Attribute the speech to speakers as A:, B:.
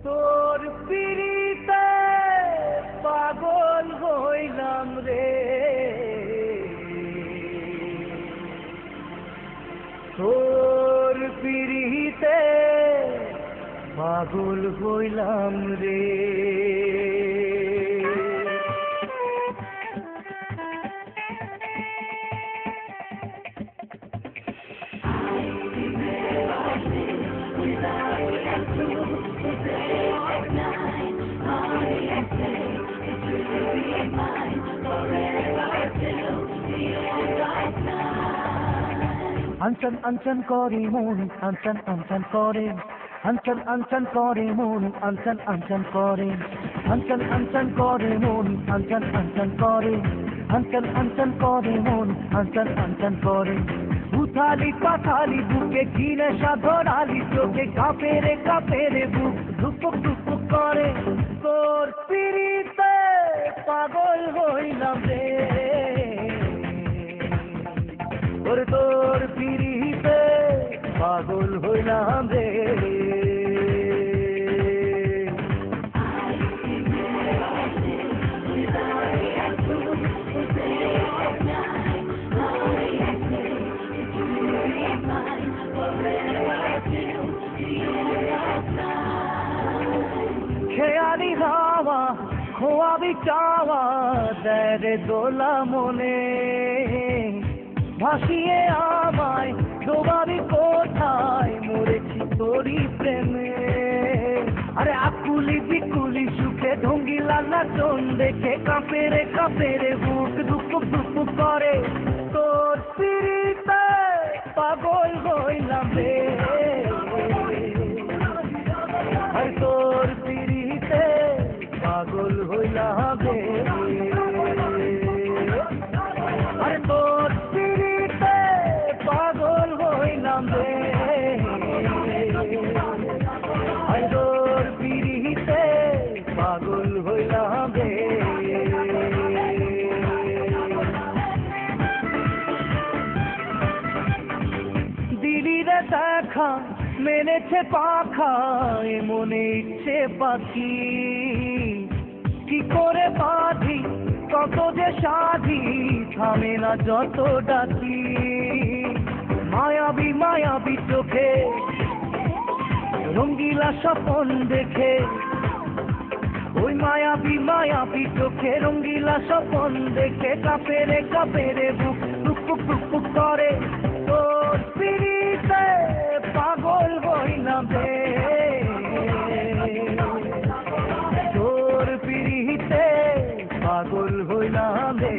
A: তোর পিড়িতে পাগল হইলাম রে, তোর পিড়িতে পাগল হইলাম রে। আনচান আনচান করে মন, আনচান আনচান করে, আনচান আনচান করে মন, আনচান আনচান করে, আনচান আনচান করে মন, আনচান আনচান করে, আনচান আনচান করে মন, আনচান আনচান করে। উথালি পাথালি বুকে ঘিরে সাধরালি চোখে কাঁপে রে বুক ধুপুক ধুপুক করে। তোর পিড়িতে পাগল হইলাম রে, ওরে তোর পিড়িতে পাগল হইলাম রে। খেয়ালি হাওয়া খোয়াবি চাওয়া দেয় রে দোলা মনে, ভাসিয়ে আমায় ডোবাবি কোথায় মরেছি তোরই প্রেমে। আরে আকুলি বিকুলি সুখে ঢঙ্গিলা নাচন দেখে কাঁপে রে বুক ধুপুক ধুপুক করে। তোর পিড়িতে পাগল হইলাম রে, আর তোর পিড়িতে পাগল হইলাম রে, আরে তোর পিড়িতে পাগল হইলাম রে, আরে তোর পিড়িতে পাগল হইলাম রে। দিলিরে দেখা মেনেছে পাখা এ মনে ইচ্ছে পাখি, কি করে বাঁধি কত যে সাধি থামে না যত ডাকি। মায়াবী মায়াবী চোখে রঙ্গিলা স্বপন দেখে, ওই মায়াবী মায়াবী চোখে রঙ্গিলা স্বপন দেখে কাঁপে রে বুক টুকটুক টুকটুক করে। তোর পিড়িতে পাগল হইলাম রে, তোর পিড়িতে পাগল হইলাম রে।